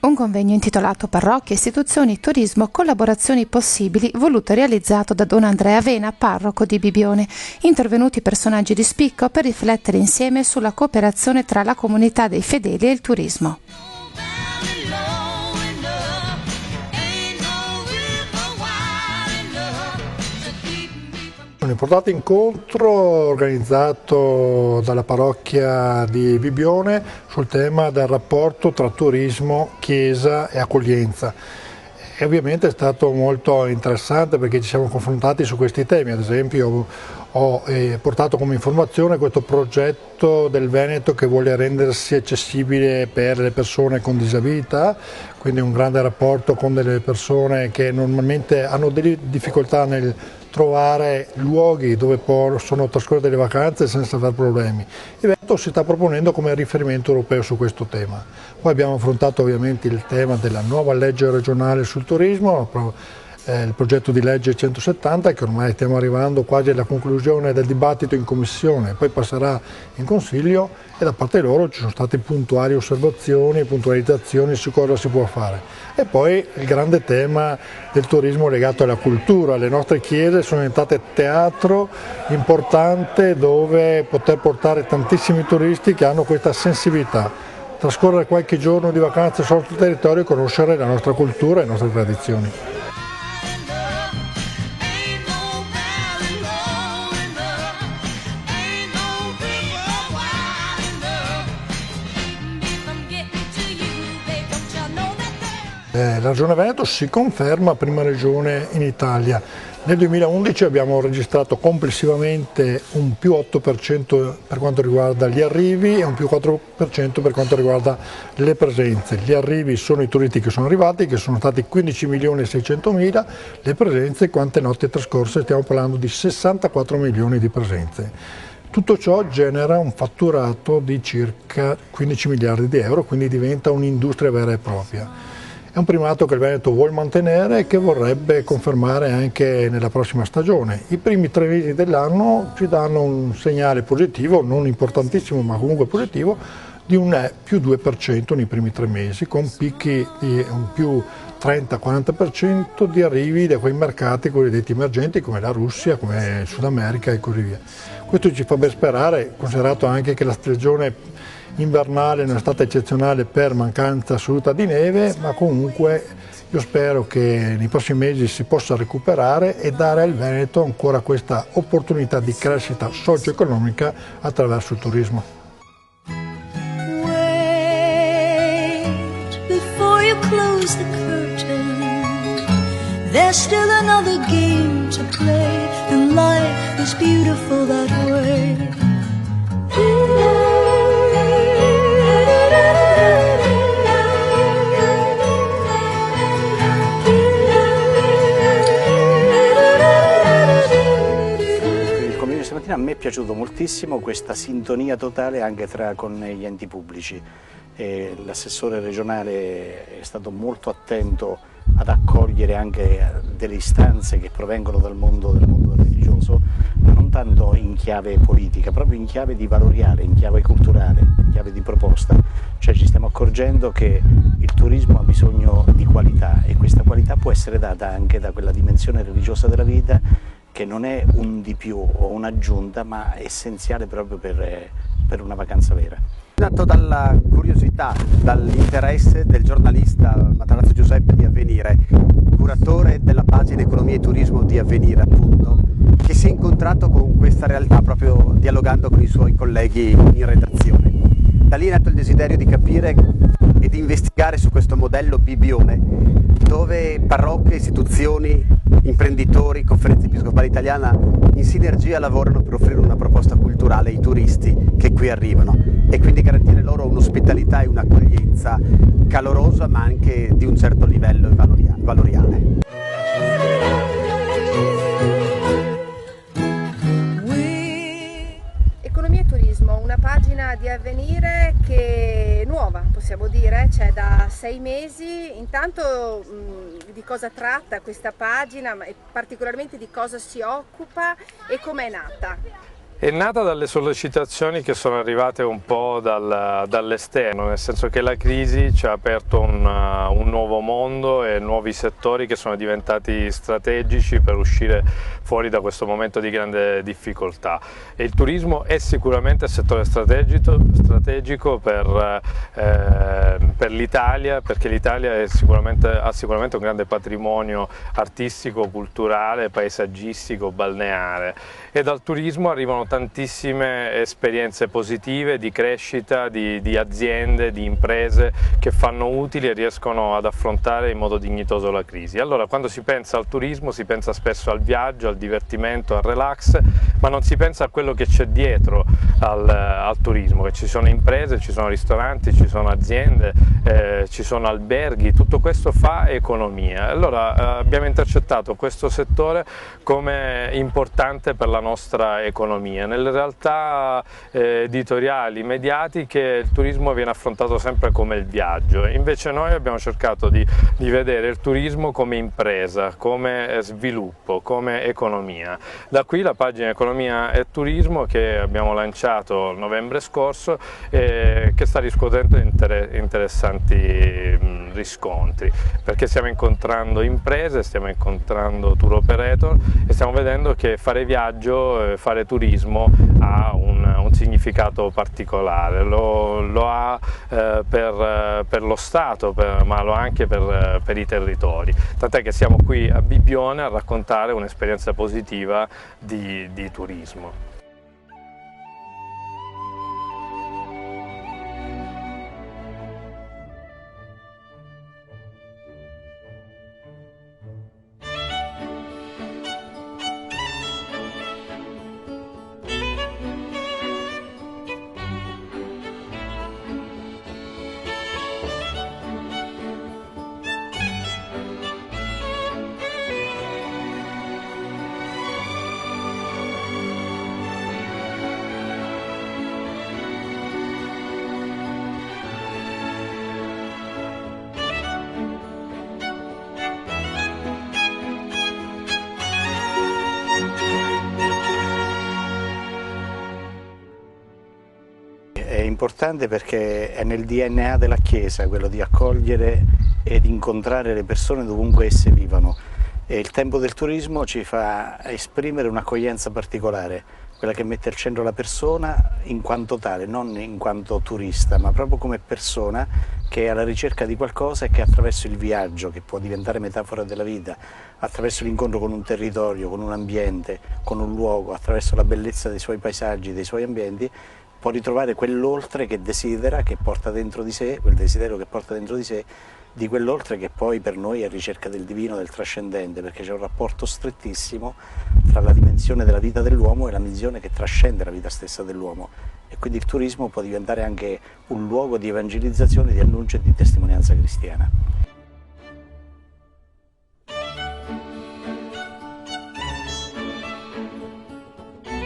Un convegno intitolato Parrocchie, istituzioni, turismo, collaborazioni possibili, voluto e realizzato da Don Andrea Vena, parroco di Bibbione. Intervenuti personaggi di spicco per riflettere insieme sulla cooperazione tra la comunità dei fedeli e il turismo. Un importante incontro organizzato dalla parrocchia di Bibbione sul tema del rapporto tra turismo, chiesa e accoglienza. E ovviamente è stato molto interessante perché ci siamo confrontati su questi temi. Ad esempio ho portato come informazione questo progetto del Veneto che vuole rendersi accessibile per le persone con disabilità, quindi un grande rapporto con delle persone che normalmente hanno delle difficoltà nel trovare luoghi dove possono trascorrere delle vacanze senza avere problemi. Il Veneto si sta proponendo come riferimento europeo su questo tema. Poi abbiamo affrontato ovviamente il tema della nuova legge regionale sul turismo, il progetto di legge 170 che ormai stiamo arrivando quasi alla conclusione del dibattito in commissione, poi passerà in consiglio e da parte loro ci sono state puntuali osservazioni e puntualizzazioni su cosa si può fare. E poi il grande tema del turismo legato alla cultura. Le nostre chiese sono diventate teatro importante dove poter portare tantissimi turisti che hanno questa sensibilità, trascorrere qualche giorno di vacanze sul nostro territorio e conoscere la nostra cultura e le nostre tradizioni. La Regione Veneto si conferma prima regione in Italia. Nel 2011 abbiamo registrato complessivamente un più 8% per quanto riguarda gli arrivi e un più 4% per quanto riguarda le presenze. Gli arrivi sono i turisti che sono arrivati, che sono stati 15.600.000, le presenze, quante notti trascorse, stiamo parlando di 64 milioni di presenze. Tutto ciò genera un fatturato di circa 15 miliardi di euro, quindi diventa un'industria vera e propria. È un primato che il Veneto vuole mantenere e che vorrebbe confermare anche nella prossima stagione. I primi 3 mesi dell'anno ci danno un segnale positivo, non importantissimo ma comunque positivo, di un più 2% nei primi 3 mesi, con picchi di un più 30-40% di arrivi da quei mercati cosiddetti emergenti come la Russia, come il Sud America e così via. Questo ci fa ben sperare, considerato anche che la stagione invernale non è stata eccezionale per mancanza assoluta di neve, ma comunque io spero che nei prossimi mesi si possa recuperare e dare al Veneto ancora questa opportunità di crescita socio-economica attraverso il turismo. Wait before you close the curtain. There's still another game to play, and life is beautiful that way. A me è piaciuto moltissimo questa sintonia totale anche con gli enti pubblici. L'assessore regionale è stato molto attento ad accogliere anche delle istanze che provengono dal mondo religioso, ma non tanto in chiave politica, proprio in chiave di valoriale, in chiave culturale, in chiave di proposta. Cioè ci stiamo accorgendo che il turismo ha bisogno di qualità e questa qualità può essere data anche da quella dimensione religiosa della vita che non è un di più o un'aggiunta, ma è essenziale proprio per una vacanza vera. Nato dalla curiosità, dall'interesse del giornalista Matarazzo Giuseppe di Avvenire, curatore della pagina Economia e Turismo di Avvenire appunto, che si è incontrato con questa realtà proprio dialogando con i suoi colleghi in redazione. Da lì è nato il desiderio di capire e di investigare su questo modello Bibbione, dove parrocchie, istituzioni, imprenditori, conferenza episcopale italiana in sinergia lavorano per offrire una proposta culturale ai turisti che qui arrivano e quindi garantire loro un'ospitalità e un'accoglienza calorosa ma anche di un certo livello valoriale. Economia e Turismo, una pagina di Avvenire che è nuova, possiamo dire, c'è da 6 mesi. Intanto di cosa tratta questa pagina, ma particolarmente di cosa si occupa e com'è nata? È nata dalle sollecitazioni che sono arrivate un po' dall'esterno, nel senso che la crisi ci ha aperto un nuovo mondo e nuovi settori che sono diventati strategici per uscire fuori da questo momento di grande difficoltà. E il turismo è sicuramente il settore strategico per l'Italia, perché l'Italia ha sicuramente un grande patrimonio artistico, culturale, paesaggistico, balneare, e dal turismo arrivano tantissime esperienze positive di crescita, di aziende, di imprese che fanno utili e riescono ad affrontare in modo dignitoso la crisi. Allora, quando si pensa al turismo si pensa spesso al viaggio, al divertimento, al relax, ma non si pensa a quello che c'è dietro al turismo, che ci sono imprese, ci sono ristoranti, ci sono aziende, ci sono alberghi, tutto questo fa economia. Allora abbiamo intercettato questo settore come importante per la nostra economia. Nelle realtà editoriali, mediatiche, il turismo viene affrontato sempre come il viaggio, invece noi abbiamo cercato di vedere il turismo come impresa, come sviluppo, come economia. Da qui la pagina Economia e Turismo che abbiamo lanciato il novembre scorso e che sta riscuotendo interessanti riscontri, perché stiamo incontrando imprese, stiamo incontrando tour operator e stiamo vedendo che fare viaggio, fare turismo ha un significato particolare, lo ha per lo Stato, ma lo ha anche per i territori, tant'è che siamo qui a Bibbione a raccontare un'esperienza positiva di turismo. È importante perché è nel DNA della Chiesa quello di accogliere ed incontrare le persone dovunque esse vivano, e il tempo del turismo ci fa esprimere un'accoglienza particolare, quella che mette al centro la persona in quanto tale, non in quanto turista, ma proprio come persona che è alla ricerca di qualcosa e che attraverso il viaggio, che può diventare metafora della vita, attraverso l'incontro con un territorio, con un ambiente, con un luogo, attraverso la bellezza dei suoi paesaggi, dei suoi ambienti, può ritrovare quell'oltre che desidera, che porta dentro di sé, quel desiderio che porta dentro di sé, di quell'oltre che poi per noi è ricerca del divino, del trascendente, perché c'è un rapporto strettissimo tra la dimensione della vita dell'uomo e la visione che trascende la vita stessa dell'uomo, e quindi il turismo può diventare anche un luogo di evangelizzazione, di annuncio e di testimonianza cristiana.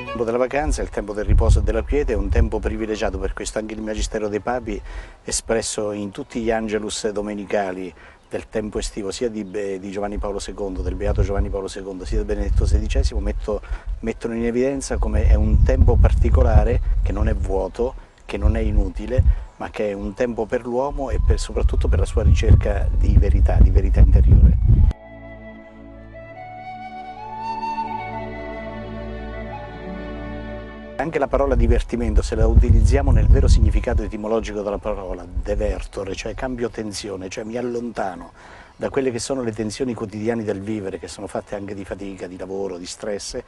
Il tempo della vacanza, il tempo del riposo e della quiete è un tempo privilegiato, per questo anche il Magistero dei Papi, espresso in tutti gli Angelus domenicali del tempo estivo, sia di Giovanni Paolo II, del Beato Giovanni Paolo II, sia di Benedetto XVI, mettono in evidenza come è un tempo particolare, che non è vuoto, che non è inutile, ma che è un tempo per l'uomo e soprattutto per la sua ricerca di verità interiore. Anche la parola divertimento, se la utilizziamo nel vero significato etimologico della parola, divertore, cioè cambio tensione, cioè mi allontano da quelle che sono le tensioni quotidiane del vivere, che sono fatte anche di fatica, di lavoro, di stress,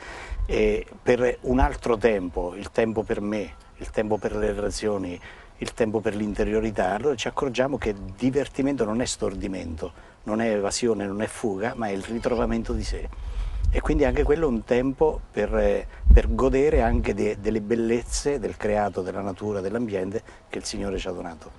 e per un altro tempo, il tempo per me, il tempo per le relazioni, il tempo per l'interiorità, allora ci accorgiamo che divertimento non è stordimento, non è evasione, non è fuga, ma è il ritrovamento di sé. E quindi anche quello è un tempo per godere anche delle bellezze del creato, della natura, dell'ambiente che il Signore ci ha donato.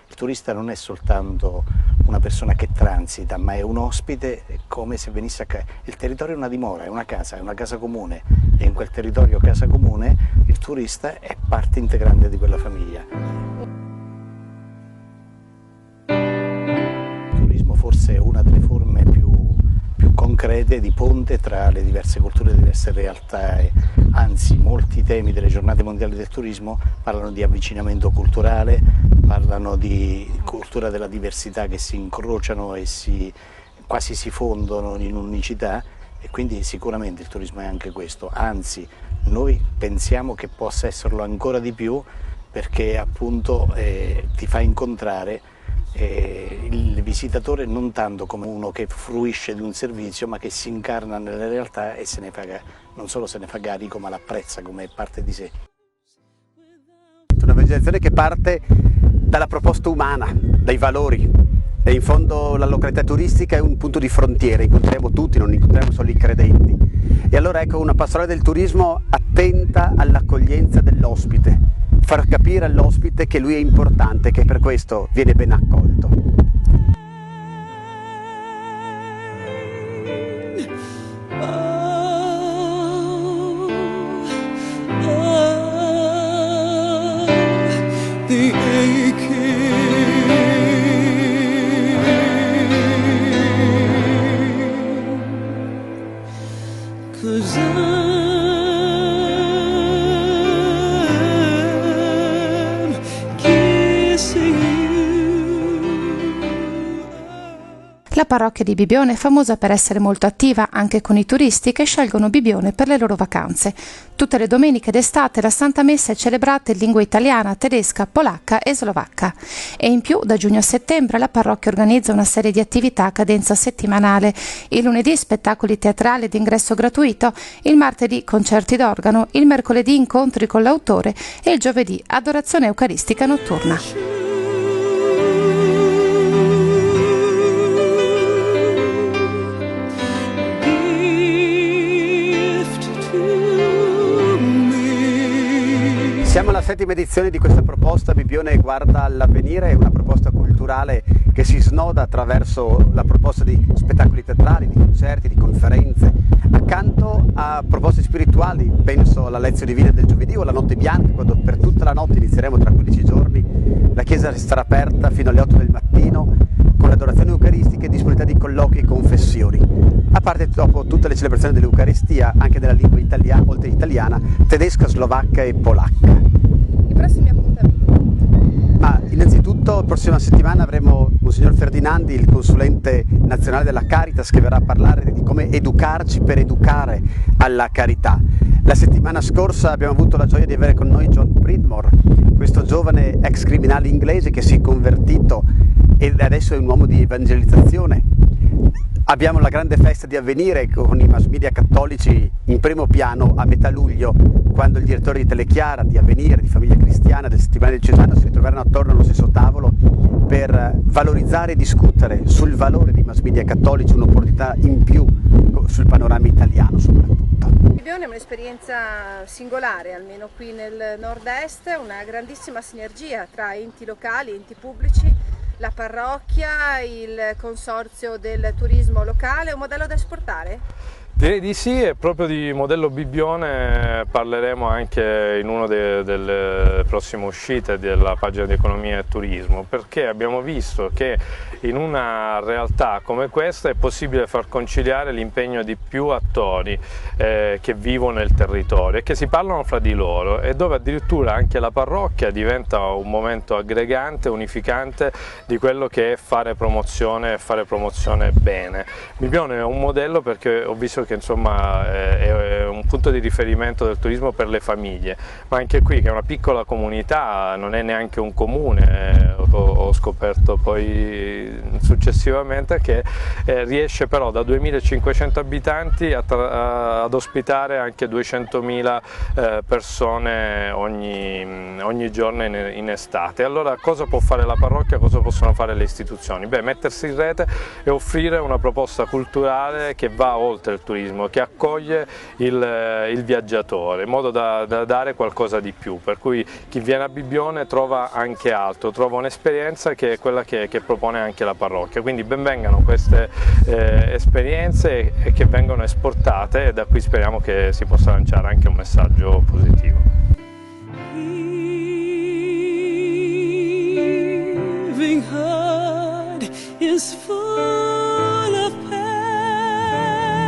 Il turista non è soltanto una persona che transita, ma è un ospite, come se venisse a casa. Il territorio è una dimora, è una casa comune, e in quel territorio casa comune il turista è parte integrante di quella famiglia. Il turismo forse è una delle forme più concrete concrete di ponte tra le diverse culture e le diverse realtà. Anzi, molti temi delle giornate mondiali del turismo parlano di avvicinamento culturale, parlano di cultura della diversità che si incrociano e quasi si fondono in unicità, e quindi sicuramente il turismo è anche questo, anzi noi pensiamo che possa esserlo ancora di più, perché appunto ti fa incontrare il visitatore non tanto come uno che fruisce di un servizio, ma che si incarna nelle realtà e non solo se ne fa carico, ma l'apprezza come parte di sé. Una vegetazione che parte dalla proposta umana, dai valori, e in fondo la località turistica è un punto di frontiera, incontriamo tutti, non incontriamo solo i credenti. E allora ecco una pastorale del turismo attenta all'accoglienza dell'ospite, far capire all'ospite che lui è importante, che per questo viene ben accolto. La parrocchia di Bibione è famosa per essere molto attiva anche con i turisti che scelgono Bibione per le loro vacanze. Tutte le domeniche d'estate la Santa Messa è celebrata in lingua italiana, tedesca, polacca e slovacca. E in più, da giugno a settembre, la parrocchia organizza una serie di attività a cadenza settimanale. Il lunedì spettacoli teatrali di ingresso gratuito, il martedì concerti d'organo, il mercoledì incontri con l'autore e il giovedì adorazione eucaristica notturna. Siamo alla 7ª edizione di questa proposta Bibione guarda all'avvenire, è una proposta culturale che si snoda attraverso la proposta di spettacoli teatrali, di concerti, di conferenze, accanto a proposte spirituali, penso alla lezione divina del giovedì o alla notte bianca, quando per tutta la notte inizieremo tra 15 giorni, la chiesa resterà aperta fino alle 8 del mattino con l'adorazione eucaristica e disponibilità di colloqui e confessioni. A parte dopo tutte le celebrazioni dell'Eucaristia, anche della lingua italiana, oltre italiana, tedesca, slovacca e polacca. I prossimi appuntamenti? Ma innanzitutto, la prossima settimana avremo Monsignor Ferdinandi, il consulente nazionale della Caritas, che verrà a parlare di come educarci per educare alla carità. La settimana scorsa abbiamo avuto la gioia di avere con noi John Pridmore, questo giovane ex criminale inglese che si è convertito e adesso è un uomo di evangelizzazione. Abbiamo la grande festa di Avvenire con i mass media cattolici in primo piano a metà luglio, quando il direttore di Telechiara, di Avvenire, di Famiglia Cristiana, del Settimanale Diocesano si ritroveranno attorno allo stesso tavolo per valorizzare e discutere sul valore dei mass media cattolici, un'opportunità in più sul panorama italiano soprattutto. Bibione è un'esperienza singolare, almeno qui nel nord-est, una grandissima sinergia tra enti locali, enti pubblici, la parrocchia, il consorzio del turismo locale. È un modello da esportare? Direi di sì, e proprio di modello Bibione parleremo anche in una delle prossime uscite della pagina di economia e turismo, perché abbiamo visto che in una realtà come questa è possibile far conciliare l'impegno di più attori che vivono nel territorio e che si parlano fra di loro, e dove addirittura anche la parrocchia diventa un momento aggregante, unificante di quello che è fare promozione bene. Bibione è un modello perché ho visto che insomma è un punto di riferimento del turismo per le famiglie, ma anche qui, che è una piccola comunità, non è neanche un comune, ho scoperto poi successivamente che riesce però da 2500 abitanti ad ospitare anche 200.000 persone ogni giorno in estate. Allora cosa può fare la parrocchia, cosa possono fare le istituzioni? Beh, mettersi in rete e offrire una proposta culturale che va oltre il turismo, che accoglie il viaggiatore, in modo da dare qualcosa di più, per cui chi viene a Bibione trova anche altro, trova un'esperienza che è quella che propone anche la parrocchia, quindi benvengano queste esperienze e che vengono esportate, e da qui speriamo che si possa lanciare anche un messaggio positivo. Is full of pain.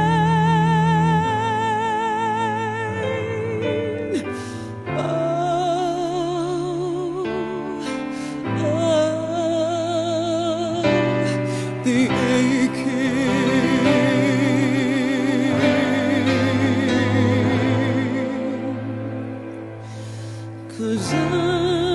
heaven.